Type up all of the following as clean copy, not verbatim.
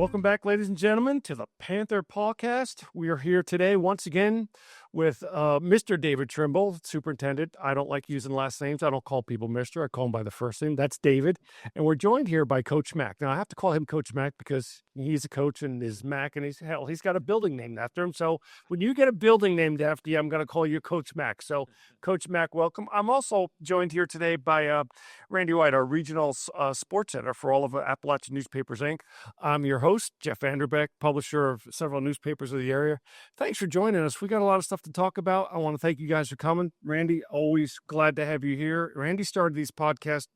Welcome back, ladies and gentlemen, to the Panther Pawcast. We are here today once again with Mr. David Trimble, Superintendent. I don't like using last names. I don't call people Mr. I call him by the first name. That's David. And we're joined here by Coach Mack. Now, I have to call him Coach Mack because he's a coach and is Mack, and he's got a building named after him. So when you get a building named after you, I'm going to call you Coach Mack. So, Coach Mack, welcome. I'm also joined here today by Randy White, our regional sports editor for all of Appalachian Newspapers, Inc. I'm your host, Jeff Vanderbeck, publisher of several newspapers of the area. Thanks for joining us. We got a lot of stuff to talk about. I want to thank you guys for coming. Randy, always glad to have you here. Randy started these podcasts,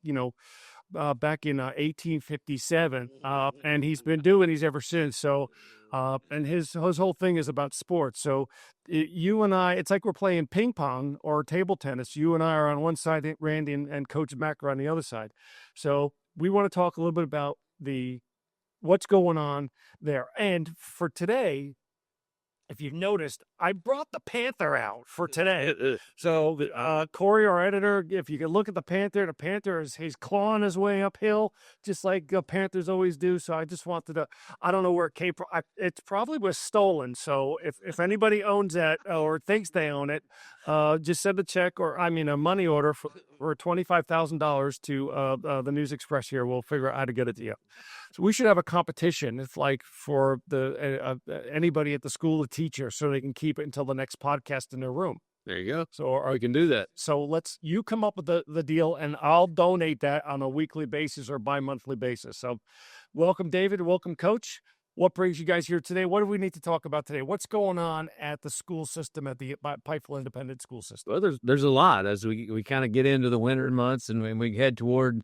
back in 1857, and he's been doing these ever since. So, and his whole thing is about sports. So you and I, it's like we're playing ping pong or table tennis. You and I are on one side, Randy and Coach Mack are on the other side. So we want to talk a little bit about what's going on there. And for today, if you've noticed, I brought the Panther out for today. So Corey, our editor, if you can look at the Panther he's clawing his way uphill, just like Panthers always do. So I just wanted to, I don't know where it came from. It probably was stolen. So if anybody owns that or thinks they own it, just send a check a money order for $25,000 to the News-Express here. We'll figure out how to get it to you. So we should have a competition. It's like for the anybody at the school, a teacher, so they can keep it until the next podcast in their room. There you go. So or we can do that. So you come up with the deal, and I'll donate that on a weekly basis or bi-monthly basis. So welcome, David. Welcome, Coach. What brings you guys here today? What do we need to talk about today? What's going on at the school system, at the Pikeville Independent School System? Well, there's a lot as we kind of get into the winter months and we head toward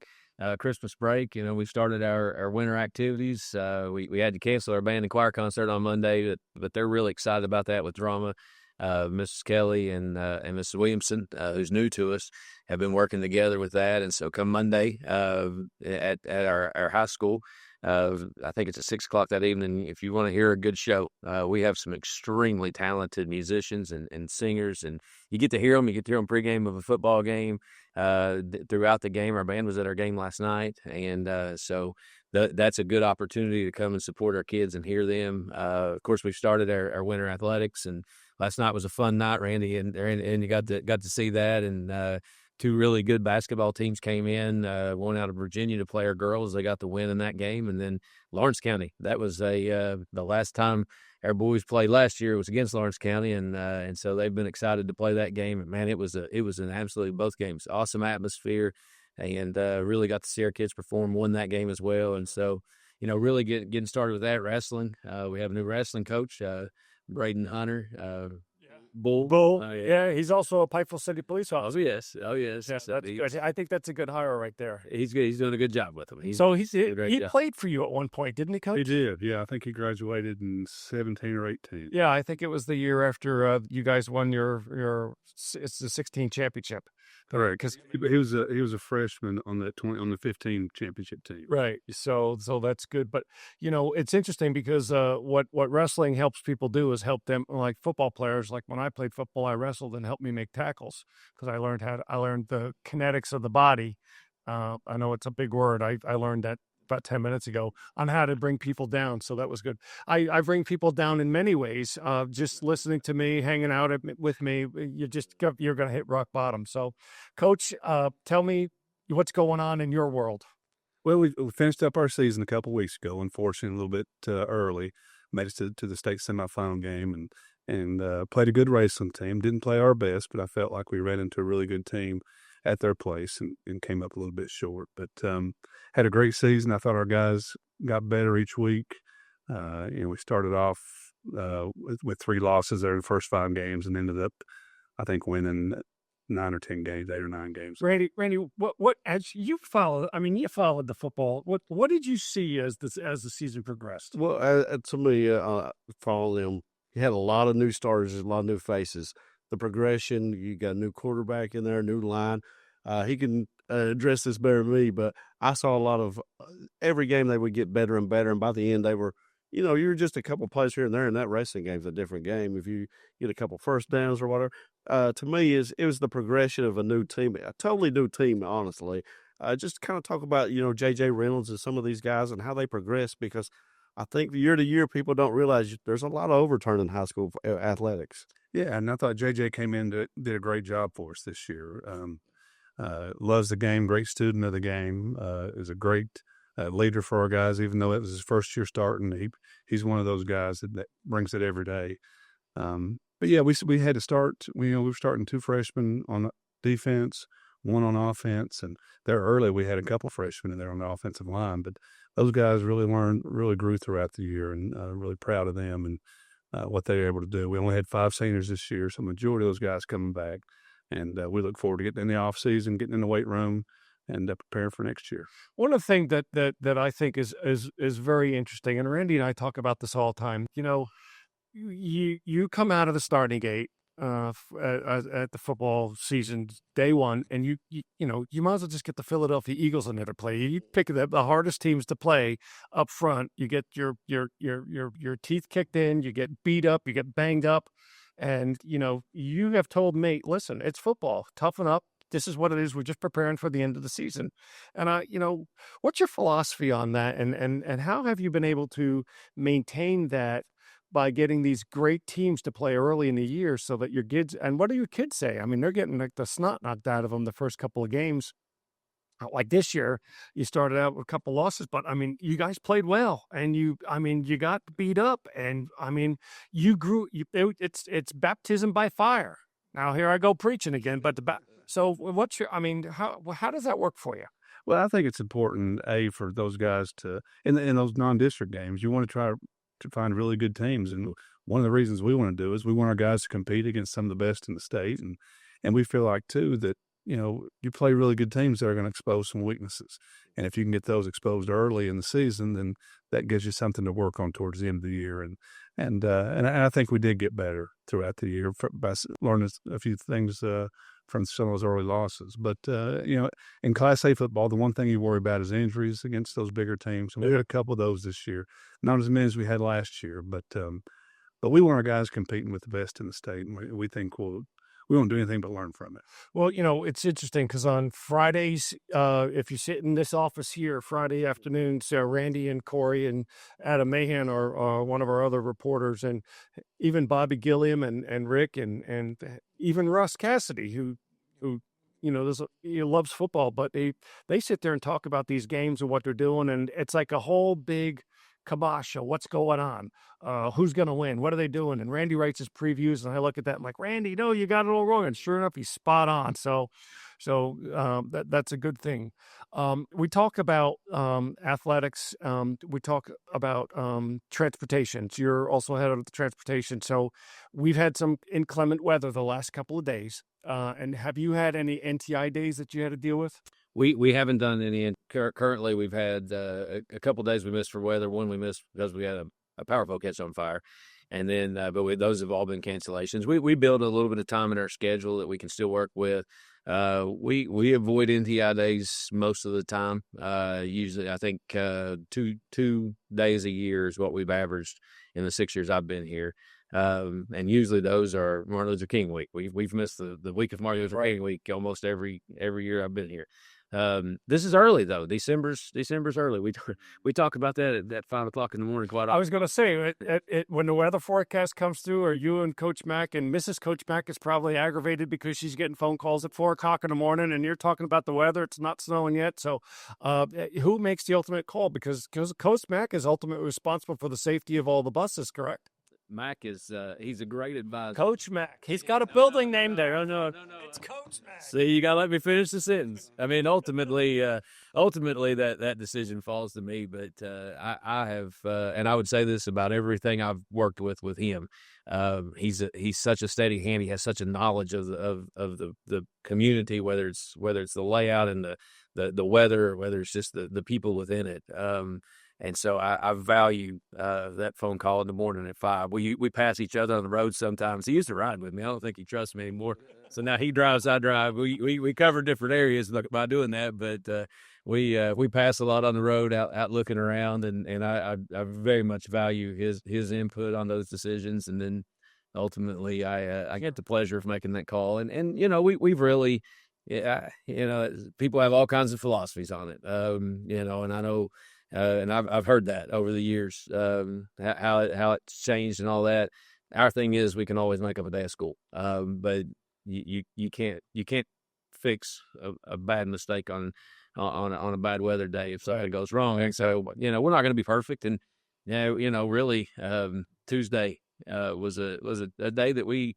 Christmas break. We started our winter activities. We had to cancel our band and choir concert on Monday, but they're really excited about that with drama. Mrs. Kelly and Mrs. Williamson, who's new to us, have been working together with that. And so come Monday at our high school, I think it's at 6:00 that evening. If you want to hear a good show, we have some extremely talented musicians and singers, and you get to hear them. You get to hear them pregame of a football game. Throughout the game, our band was at our game last night, and so that's a good opportunity to come and support our kids and hear them. Of course, we've started our winter athletics, and last night was a fun night, Randy, and you got to see that. And two really good basketball teams came in. One out of Virginia to play our girls. They got the win in that game. And then Lawrence County. That was the last time our boys played last year was against Lawrence County, and so they've been excited to play that game. And man, it was an absolutely both games awesome atmosphere, and really got to see our kids perform. Won that game as well. And so really getting started with that wrestling. We have a new wrestling coach, Braden Hunter. Bull. Yeah, he's also a Pikeville City police officer. Oh yes. Yeah, that's good. I think that's a good hire right there. He's good. He's doing a good job with him. He played for you at one point, didn't he, Coach? He did. Yeah, I think he graduated in 17 or 18. Yeah, I think it was the year after you guys won it's the 16 championship. Correct, because he was a freshman on the 15 championship team. Right. So that's good. But it's interesting because what wrestling helps people do is help them, like football players. Like when I played football, I wrestled and helped me make tackles because I learned the kinetics of the body. I know it's a big word. I learned that about 10 minutes ago on how to bring people down. So that was good. I bring people down in many ways. Just listening to me, hanging out with me, you're going to hit rock bottom. So, Coach, tell me what's going on in your world. Well, we finished up our season a couple weeks ago, unfortunately, a little bit early. Made it to the state semifinal game and played a good wrestling team. Didn't play our best, but I felt like we ran into a really good team at their place and came up a little bit short. But had a great season. I thought our guys got better each week. We started off with 3 losses there in the first 5 games and ended up, I think, winning 9 or 10 games, 8 or 9 games. Randy, what as you followed? I mean, you followed the football. What did you see as the season progressed? Well, to me, following them, you had a lot of new starters, a lot of new faces. The progression, you got a new quarterback in there, new line. He can address this better than me, but I saw a lot of every game they would get better and better, and by the end they were, you're just a couple plays here and there, and that racing game's a different game. If you get a couple first downs or whatever, to me it was the progression of a new team, a totally new team, honestly. Just kind of talk about J.J. Reynolds and some of these guys and how they progress, because I think year to year, people don't realize there's a lot of overturn in high school athletics. Yeah, and I thought JJ came in did a great job for us this year. Loves the game, great student of the game, is a great leader for our guys, even though it was his first year starting. He's one of those guys that brings it every day. But yeah, we had to start. We were starting 2 freshmen on defense, 1 on offense, and there early we had a couple freshmen in there on the offensive line. But those guys really grew throughout the year, and really proud of them and what they were able to do. We only had 5 seniors this year, so majority of those guys coming back, and we look forward to getting in the off season, getting in the weight room, and preparing for next year. One of the things that I think is very interesting, and Randy and I talk about this all the time. You come out of the starting gate at the football season day one, and you might as well just get the Philadelphia Eagles in there to play. You pick the hardest teams to play up front. You get your teeth kicked in. You get beat up. You get banged up, and you have told me, listen, it's football. Toughen up. This is what it is. We're just preparing for the end of the season. And what's your philosophy on that? And how have you been able to maintain that by getting these great teams to play early in the year so that your kids, and what do your kids say? I mean, they're getting like the snot knocked out of them the first couple of games. Like this year, you started out with a couple losses, but I mean, you guys played well, and you got beat up, and I mean, you grew. It's baptism by fire. Now here I go preaching again, but so what's your? I mean, how does that work for you? Well, I think it's important for those guys to in those non-district games. You want to try to find really good teams, and one of the reasons we want to do is we want our guys to compete against some of the best in the state, and we feel like too that you play really good teams that are going to expose some weaknesses, and if you can get those exposed early in the season, then that gives you something to work on towards the end of the year, and I think we did get better throughout the year by learning a few things from some of those early losses. But in Class A football, the one thing you worry about is injuries against those bigger teams, and we had a couple of those this year, not as many as we had last year, but we want our guys competing with the best in the state, and we think we won't do anything but learn from it. Well, it's interesting because on Fridays, if you sit in this office here, Friday afternoons, Randy and Corey and Adam Mahan are one of our other reporters, and even Bobby Gilliam and Rick and even Russ Cassidy, who he loves football, but they sit there and talk about these games and what they're doing, and it's like a whole big kibosh. What's going on? Who's going to win? What are they doing? And Randy writes his previews, and I look at that. I'm like, Randy, no, you got it all wrong. And sure enough, he's spot on. So that's a good thing. We talk about athletics. We talk about transportation. You're also head of the transportation. So we've had some inclement weather the last couple of days. And have you had any NTI days that you had to deal with? We haven't done any. Currently, we've had a couple of days we missed for weather. One we missed because we had a power pole catch on fire, and then those have all been cancellations. We build a little bit of time in our schedule that we can still work with. We avoid NTI days most of the time. Usually, I think 2 days a year is what we've averaged in the 6 years I've been here. And usually those are Martin Luther King week. We've missed the week of Martin Luther King week almost every year I've been here. This is early though. December's early. We talk about that at 5 o'clock in the morning quite often. I was going to say when the weather forecast comes through, or you and Coach Mack and Mrs. Coach Mack is probably aggravated because she's getting phone calls at 4 o'clock in the morning, and you're talking about the weather. It's not snowing yet. So, who makes the ultimate call? Because Coach Mack is ultimately responsible for the safety of all the buses, correct? Mac is he's a great advisor. Coach Mack. He's got a building name there. Oh, no. It's Coach Mack. See, you got to let me finish the sentence. I mean, ultimately that decision falls to me. But I have, and I would say this about everything I've worked with him. He's such a steady hand. He has such a knowledge of the community, whether it's the layout and the weather, or whether it's just the people within it. And so I value that phone call in the morning at 5. We pass each other on the road sometimes. He used to ride with me. I don't think he trusts me anymore. So now he drives, I drive. We cover different areas by doing that, but we pass a lot on the road out looking around, and I very much value his input on those decisions. And then ultimately I get the pleasure of making that call. And we've really, people have all kinds of philosophies on it. And I know. and I've heard that over the years, how it's changed and all that. Our thing is we can always make up a day of school, but you can't fix a bad mistake on a bad weather day if something goes wrong. And so we're not going to be perfect. And really, Tuesday was a day that we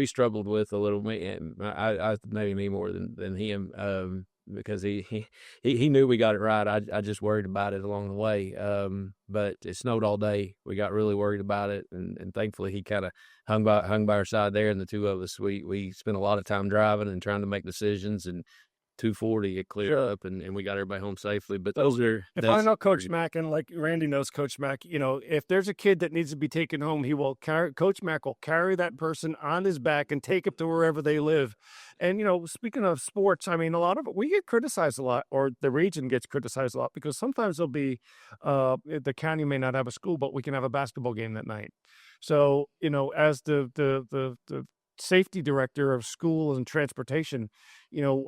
struggled with a little bit. I maybe me more than him, because he knew we got it right. I just worried about it along the way. But it snowed all day. We got really worried about it, and thankfully he kind of hung by our side there. And the two of us, we spent a lot of time driving and trying to make decisions. And 2:40 it cleared up, and we got everybody home safely. But those are I know Coach Mack, and like Randy knows Coach Mack, if there's a kid that needs to be taken home, Coach Mack will carry that person on his back and take it to wherever they live. And speaking of sports, I mean, a lot of it, we get criticized a lot, or the region gets criticized a lot, because sometimes there'll be the county may not have a school, but we can have a basketball game that night. So as the safety director of school and transportation,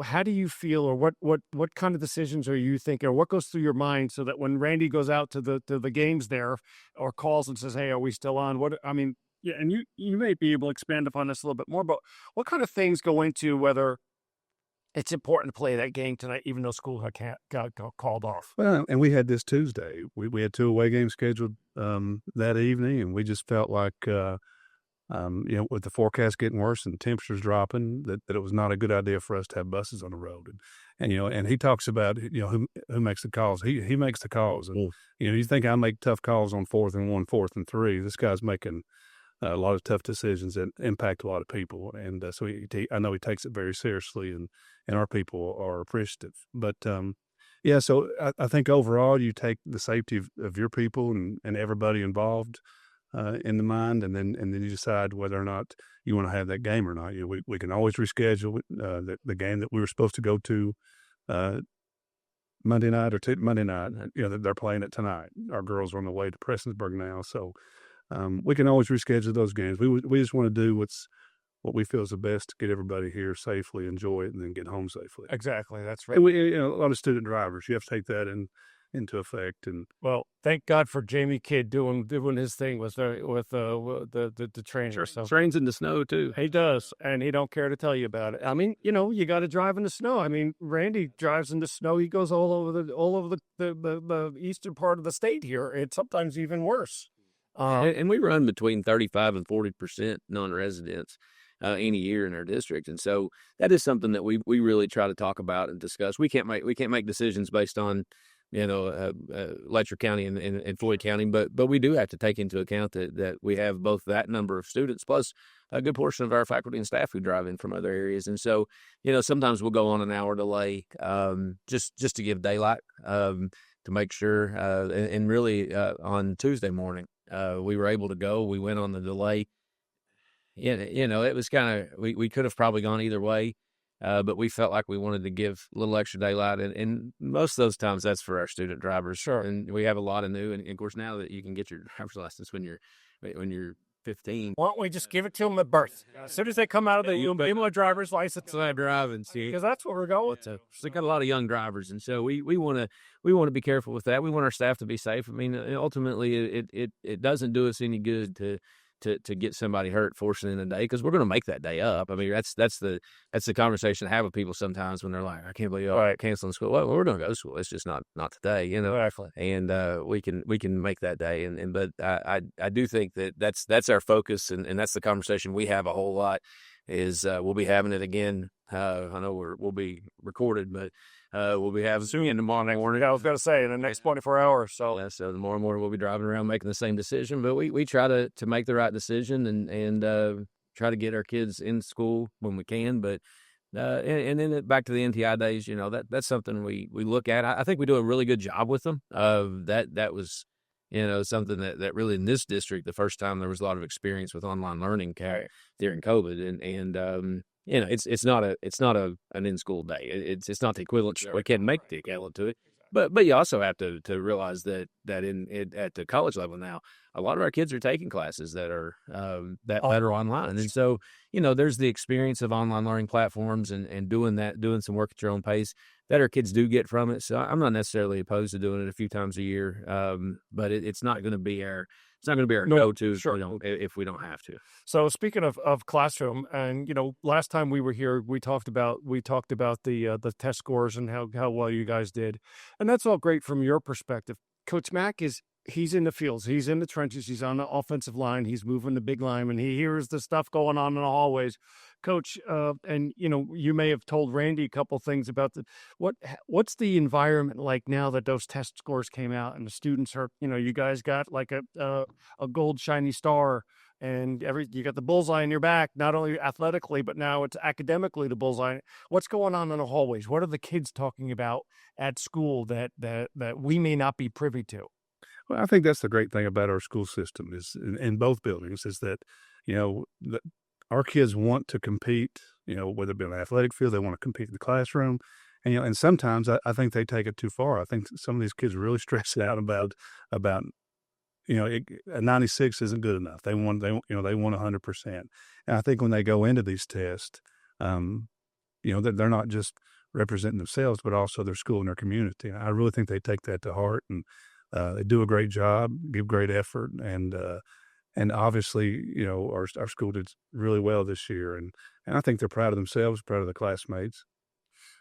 how do you feel, or what kind of decisions are you thinking, or what goes through your mind, so that when Randy goes out to the games there, or calls and says, "Hey, are we still on?" Yeah, and you may be able to expand upon this a little bit more, but what kind of things go into whether it's important to play that game tonight, even though school got called off? Well, and we had this Tuesday. We had 2 away games scheduled that evening, and we just felt like, with the forecast getting worse and temperatures dropping, that it was not a good idea for us to have buses on the road. And he talks about who makes the calls. He makes the calls, and you think I make tough calls on 4th and 1, 4th and 3. This guy's making a lot of tough decisions that impact a lot of people, and so I know he takes it very seriously, and our people are appreciative. But so I think overall you take the safety of your people and everybody involved in the mind, and then you decide whether or not you want to have that game or not. We can always reschedule the game that we were supposed to go to Monday night. They're playing it tonight. Our girls are on the way to Prestonsburg now, so we can always reschedule those games. We just want to do what we feel is the best to get everybody here safely, enjoy it, and then get home safely. Exactly, that's right. And we, a lot of student drivers, you have to take that into effect. And well, thank God for Jamie Kidd doing his thing with the trainers. So trains in the snow too. He does, and he don't care to tell you about it. I mean, you got to drive in the snow. I mean, Randy drives in the snow. He goes all over the eastern part of the state here. It's sometimes even worse. And we run between 35 and 40% non-residents any year in our district, and so that is something that we really try to talk about and discuss. We can't make decisions based on Letcher County and Floyd County, but we do have to take into account that we have both that number of students plus a good portion of our faculty and staff who drive in from other areas. And so sometimes we'll go on an hour delay just to give daylight, to make sure, and really on Tuesday morning we were able to go. We went on the delay. It was kind of, we could have probably gone either way, but we felt like we wanted to give a little extra daylight, and most of those times that's for our student drivers. Sure. And we have a lot of new, and of course now that you can get your driver's license when you're 15. Why don't we just give it to them at birth? As soon as they come out of the give them a driver's license, so driving, see, because that's what we're going to. So they got a lot of young drivers, and so we want to be careful with that. We want our staff to be safe. I mean, ultimately, it doesn't do us any good to get somebody hurt forcing in a day, because we're going to make that day up. I mean, that's the conversation I have with people sometimes when they're like, "I can't believe you're canceling school." Well, we're going to go to school. It's just not today, Exactly. And we can make that day. But I do think that's our focus, and that's the conversation we have a whole lot. Is we'll be having it again. I know we'll be recorded, but we'll be having soon in the morning. I was going to say in the next 24 hours. So yeah, so tomorrow morning we'll be driving around making the same decision. But we try to make the right decision and try to get our kids in school when we can. But and then back to the NTI days, that's something we look at. I think we do a really good job with them. That was something that really in this district, the first time there was a lot of experience with online learning during COVID, and it's not an in-school day. It's not the equivalent. We can't make the equivalent to it. But you also have to realize that at the college level now, a lot of our kids are taking classes that are that are online. And so, there's the experience of online learning platforms and doing some work at your own pace that our kids do get from it. So I'm not necessarily opposed to doing it a few times a year, but it's not going to be our go-to if we don't have to. So speaking of classroom, and last time we were here, we talked about the test scores and how well you guys did, and that's all great from your perspective. Coach Mack he's in the fields, he's in the trenches, he's on the offensive line, he's moving the big line, and he hears the stuff going on in the hallways. Coach, and you may have told Randy a couple things about what's the environment like now that those test scores came out and the students are, you guys got like a gold shiny star, and you got the bullseye in your back, not only athletically, but now it's academically the bullseye. What's going on in the hallways? What are the kids talking about at school that we may not be privy to? Well, I think that's the great thing about our school system is in both buildings is that, our kids want to compete, whether it be on the athletic field, they want to compete in the classroom. And, and sometimes I think they take it too far. I think some of these kids really stress out about a 96 isn't good enough. They want 100%. And I think when they go into these tests, that they're not just representing themselves, but also their school and their community. I really think they take that to heart, and they do a great job, give great effort, and obviously, our school did really well this year, and I think they're proud of themselves, proud of the classmates.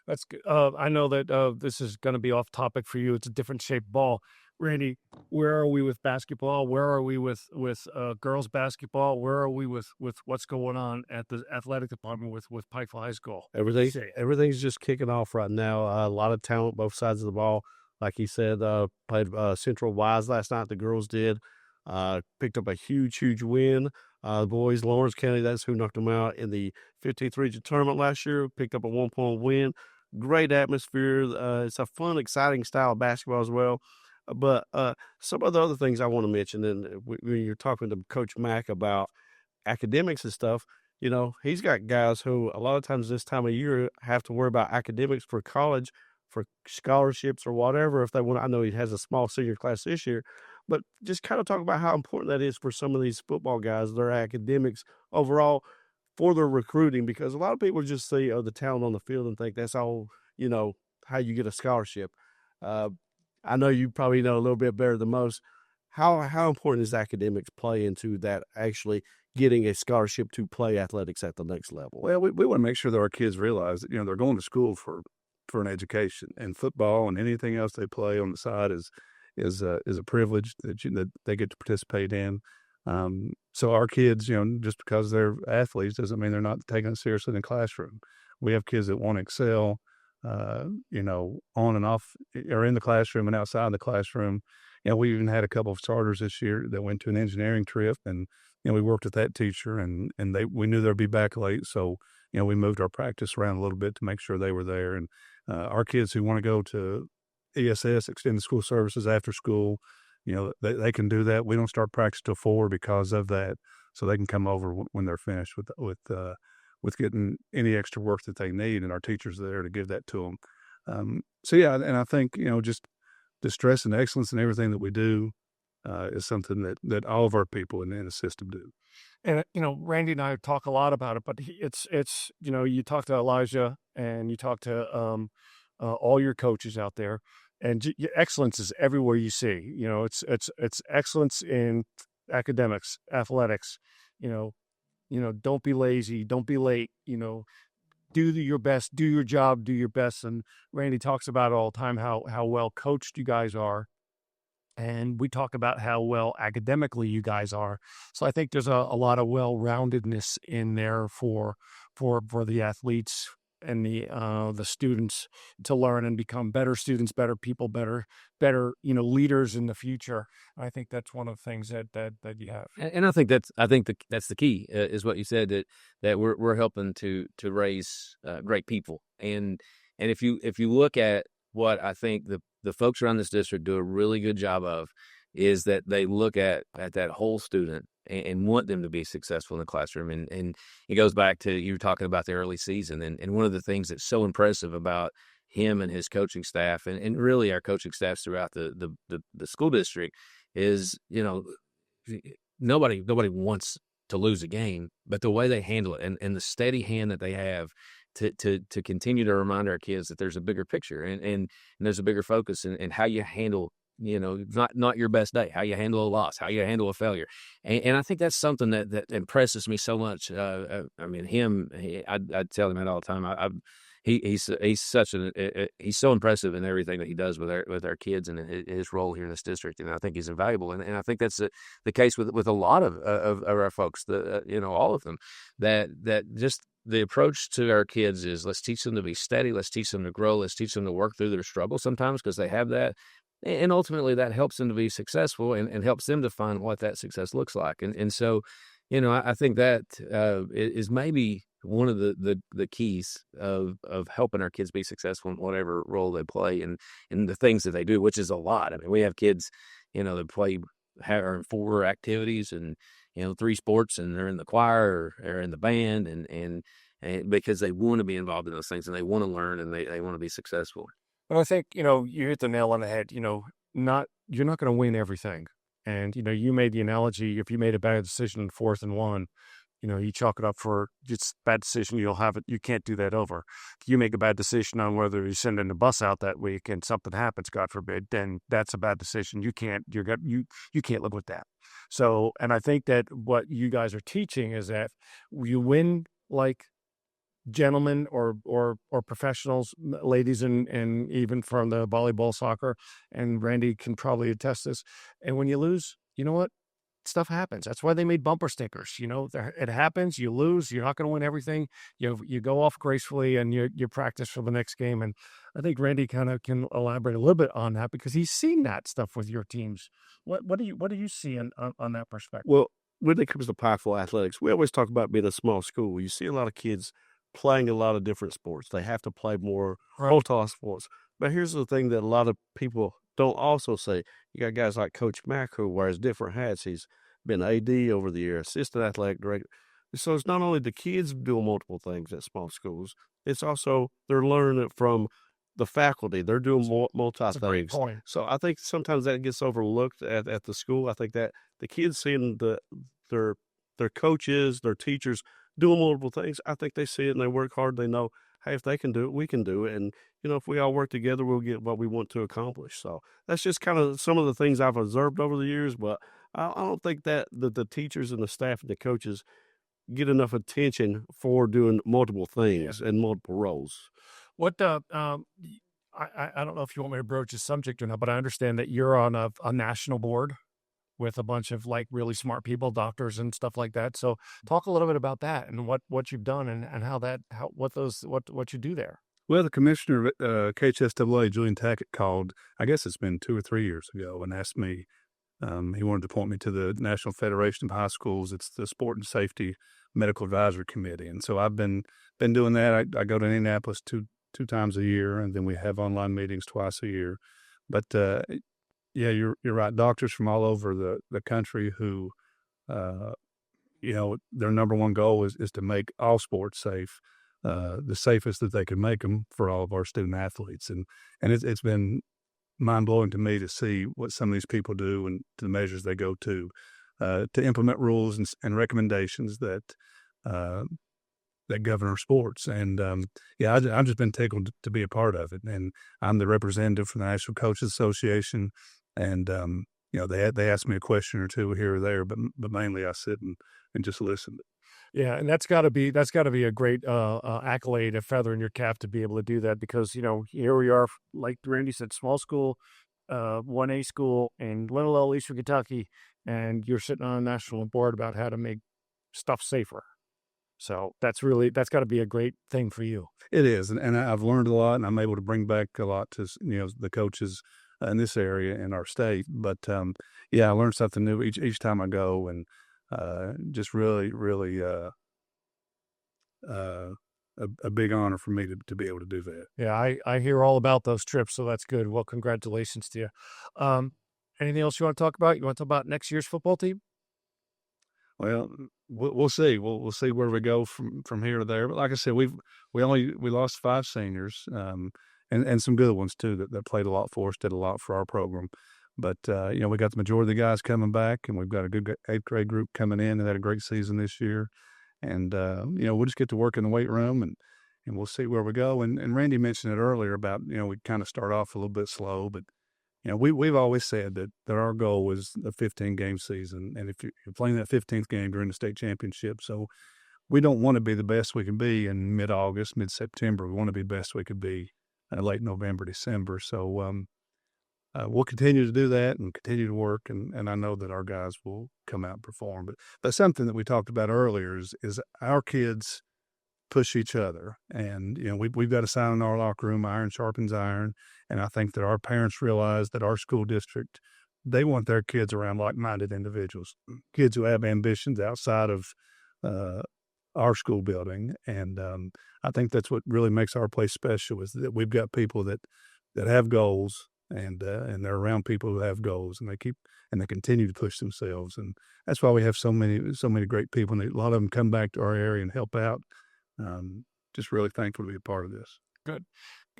That's good. I know that this is going to be off topic for you. It's a different shaped ball. Randy, where are we with basketball? Where are we with girls basketball? Where are we with what's going on at the athletic department with Pikeville High School? Everything's just kicking off right now. A lot of talent, both sides of the ball. Like he said, played Central Wise last night. The girls did. Picked up a huge win. The boys, Lawrence County, that's who knocked them out in the 15th region tournament last year. Picked up a 1-point win. Great atmosphere. It's a fun, exciting style of basketball as well. But some of the other things I want to mention, and when you're talking to Coach Mack about academics and stuff, he's got guys who a lot of times this time of year have to worry about academics for college, for scholarships or whatever if they want. I know he has a small senior class this year, but just kind of talk about how important that is for some of these football guys, their academics overall for their recruiting, because a lot of people just see the talent on the field and think that's all, how you get a scholarship. I know you probably know a little bit better than most. How important is academics play into that actually getting a scholarship to play athletics at the next level? Well, we want to make sure that our kids realize that, they're going to school for an education, and football and anything else they play on the side is a privilege that they get to participate in. So our kids, just because they're athletes doesn't mean they're not taking it seriously in the classroom. We have kids that want to excel, on and off, or in the classroom and outside the classroom. We even had a couple of starters this year that went to an engineering trip, and we worked with that teacher, and we knew they'd be back late, so we moved our practice around a little bit to make sure they were there. And our kids who want to go to ESS, Extended School Services, after school, they can do that. We don't start practice till 4 because of that, so they can come over when they're finished with getting any extra work that they need, and our teachers are there to give that to them. So yeah, and I think just the stress and excellence in everything that we do is something that all of our people in the system do. And Randy and I talk a lot about it, but it's you talk to Elijah and you talk to all your coaches out there, and excellence is everywhere you see. It's excellence in academics, athletics. Don't be lazy, don't be late. Do your best, do your job, do your best. And Randy talks about it all the time how well coached you guys are. And we talk about how well academically you guys are. So I think there's a lot of well-roundedness in there for the athletes and the students to learn and become better students, better people, better leaders in the future. I think that's one of the things that you have. And I think that's the key is what you said, that we're helping to raise great people. And if you look at what I think the folks around this district do a really good job of, is that they look at that whole student and want them to be successful in the classroom. And it goes back to, you were talking about the early season. And one of the things that's so impressive about him and his coaching staff, and really our coaching staffs throughout the school district, is, nobody wants to lose a game, but the way they handle it and the steady hand that they have to continue to remind our kids that there's a bigger picture and there's a bigger focus and how you handle, not your best day, how you handle a loss, how you handle a failure. And I think that's something that impresses me so much. I mean, I tell him that all the time. He's so impressive in everything that he does with our kids and his role here in this district. And I think he's invaluable. And I think that's the case with a lot of our folks, all of them, that just the approach to our kids is let's teach them to be steady. Let's teach them to grow. Let's teach them to work through their struggles sometimes because they have that. And ultimately that helps them to be successful and helps them to find what that success looks like. And so, I think that is maybe one of the keys of helping our kids be successful in whatever role they play and the things that they do, which is a lot. I mean, we have kids, that are in 4 activities and 3 sports, and they're in the choir or in the band, and because they want to be involved in those things and they want to learn and they want to be successful. But I think, you hit the nail on the head. You're not going to win everything. And, you made the analogy, if you made a bad decision in 4th and 1, you chalk it up for just bad decision. You'll have it. You can't do that over. If you make a bad decision on whether you send in the bus out that week and something happens, God forbid, then that's a bad decision. You can't live with that. So, and I think that what you guys are teaching is that you win like gentlemen or professionals, ladies, and even from the volleyball, soccer, and Randy can probably attest this. And when you lose, you know what? Stuff happens. That's why they made bumper stickers. It happens. You lose. You're not going to win everything. You go off gracefully and you practice for the next game. And I think Randy kind of can elaborate a little bit on that because he's seen that stuff with your teams. What do you see on that perspective? Well, when it comes to Pikeville athletics, we always talk about being a small school. You see a lot of kids playing a lot of different sports. They have to play more multi sports. But here's the thing that a lot of people don't also say. You got guys like Coach Mack who wears different hats. He's been AD over the year, assistant athletic director. So it's not only the kids doing multiple things at small schools, it's also they're learning it from the faculty. They're doing multi things. So I think sometimes that gets overlooked at the school. I think that the kids seeing their coaches, their teachers doing multiple things, I think they see it and they work hard. They know, hey, if they can do it, we can do it. And, if we all work together, we'll get what we want to accomplish. So that's just kind of some of the things I've observed over the years. But I don't think that the teachers and the staff and the coaches get enough attention for doing multiple things and multiple roles. What I don't know if you want me to broach the subject or not, but I understand that you're on a national board with a bunch of like really smart people, doctors and stuff like that. So talk a little bit about that and what you've done and what you do there. Well, the commissioner of KHSAA, Julian Tackett, called, I guess it's been 2 or 3 years ago, and asked me, he wanted to appoint me to the National Federation of High Schools. It's the Sport and Safety Medical Advisory Committee. And so I've been doing that. I go to Indianapolis two times a year, and then we have online meetings twice a year. But yeah, you're right. Doctors from all over the country who, their number one goal is to make all sports safe, the safest that they can make them for all of our student athletes. And it's been mind-blowing to me to see what some of these people do and the measures they go to implement rules and recommendations that govern our sports. And I've just been tickled to be a part of it. And I'm the representative for the National Coaches Association. And they ask me a question or two here or there, but mainly I sit and just listen. Yeah, and that's got to be a great accolade, a feather in your cap to be able to do that because here we are, like Randy said, small school, 1A school in Little Eastern Kentucky, and you're sitting on a national board about how to make stuff safer. So that's got to be a great thing for you. It is, and I've learned a lot, and I'm able to bring back a lot to the coaches in this area in our state. But I learn something new each time I go, and just really, really a big honor for me to be able to do that. Yeah, I hear all about those trips, so that's good. Well, congratulations to you. Anything else you want to talk about? You want to talk about next year's football team? Well, we'll see. We'll see where we go from here to there. But like I said, we lost 5 seniors, and some good ones too that played a lot for us, did a lot for our program. But, we got the majority of the guys coming back, and we've got a good 8th grade group coming in and had a great season this year. And, we'll just get to work in the weight room and we'll see where we go. And Randy mentioned it earlier about, we kind of start off a little bit slow, but, we've always said that our goal was a 15-game season. And if you're playing that 15th game during the state championship, so we don't want to be the best we can be in mid-August, mid-September. We want to be the best we could be late November, December. So we'll continue to do that and continue to work, and I know that our guys will come out and perform. But something that we talked about earlier is our kids push each other, and we've got a sign in our locker room: iron sharpens iron. And I think that our parents realize that our school district, they want their kids around like-minded individuals, kids who have ambitions outside of our school building. And I think that's what really makes our place special, is that we've got people that have goals, and they're around people who have goals, and they continue to push themselves. And that's why we have so many great people, and a lot of them come back to our area and help out. Just really thankful to be a part of this. Good.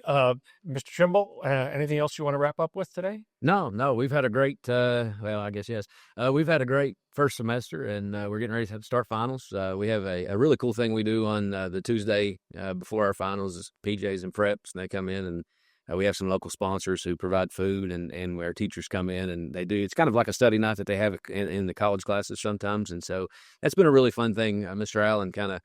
Mr. Trimble, anything else you want to wrap up with today? No, we've had a great, I guess, yes. We've had a great first semester, and we're getting ready to start finals. We have a really cool thing we do on the Tuesday before our finals is PJs and preps, and they come in, and we have some local sponsors who provide food, and where teachers come in and they do. It's kind of like a study night that they have in the college classes sometimes, and so that's been a really fun thing. Mr. Allen kind of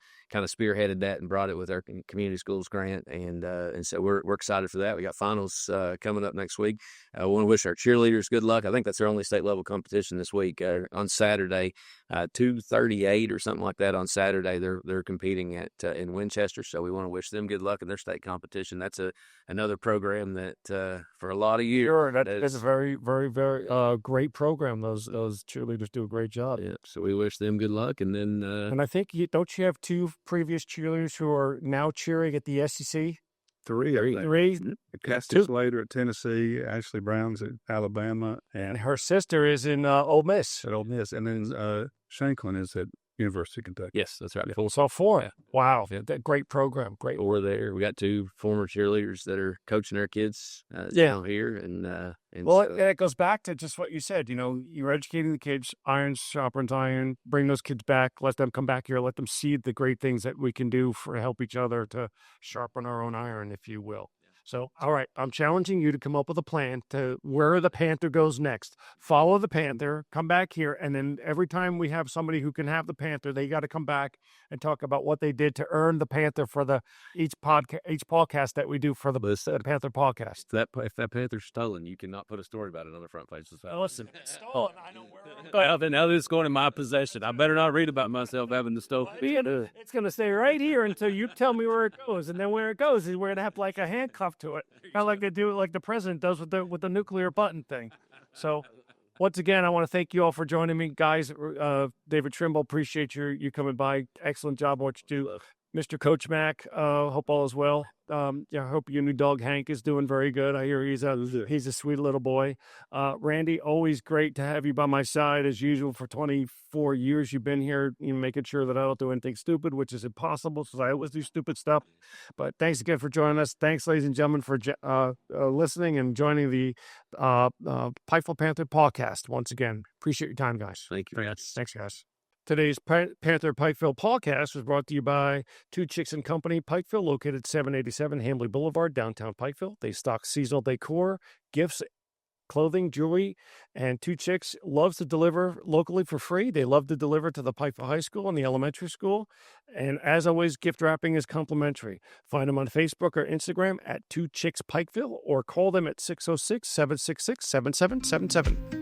spearheaded that and brought it with our community schools grant, and so we're excited for that. We got finals coming up next week. I want to wish our cheerleaders good luck. I think that's their only state level competition this week on Saturday, 2:38 or something like that on Saturday. They're competing at in Winchester, so we want to wish them good luck in their state competition. That's another program that for a lot of years. Sure, that's a very, very, very great program. Those cheerleaders do a great job. Yeah, so we wish them good luck, and then and I think don't you have 2 previous cheerleaders who are now cheering at the SEC? 3. Cassidy Slater at Tennessee, Ashley Brown's at Alabama, And her sister is in Ole Miss. at Ole Miss, and then Shanklin is at University of Kentucky. yes, that's right. Full South 4. Yeah. Wow, that great program. Great. We're there. We got 2 former cheerleaders that are coaching their kids down here, and Well, so, it goes back to just what you said. You're educating the kids. Iron sharpens iron. Bring those kids back. Let them come back here. Let them see the great things that we can do for help each other to sharpen our own iron, if you will. So, all right, I'm challenging you to come up with a plan to where the Panther goes next. Follow the Panther, come back here, and then every time we have somebody who can have the Panther, they got to come back and talk about what they did to earn the Panther for each podcast that we do for the Panther Pawcast. if that Panther's stolen, you cannot put a story about it on the front page. Listen, stolen. I know where I'm going. Well, then now it's going in my possession. I better not read about myself having the stolen. It's going to stay right here until you tell me where it goes, and then where it goes is we're going to have like a handcuff to it, kind of like they do, like the president does with the nuclear button thing. So, once again, I want to thank you all for joining me, guys. David Trimble, appreciate you coming by. Excellent job on what you do. Mr. Coach Mac, hope all is well. I hope your new dog Hank is doing very good. I hear he's a sweet little boy. Randy, always great to have you by my side as usual. For 24 years you've been here, making sure that I don't do anything stupid, which is impossible because I always do stupid stuff. But thanks again for joining us. Thanks, ladies and gentlemen, for listening and joining the Pikeville Panther Pawcast once again. Appreciate your time, guys. Thank you. Thanks, guys. Today's Panther Pikeville Pawcast was brought to you by Two Chicks and Company, Pikeville, located 787 Hambley Boulevard, downtown Pikeville. They stock seasonal decor, gifts, clothing, jewelry, and Two Chicks loves to deliver locally for free. They love to deliver to the Pikeville High School and the elementary school. And as always, gift wrapping is complimentary. Find them on Facebook or Instagram at Two Chicks Pikeville, or call them at 606-766-7777.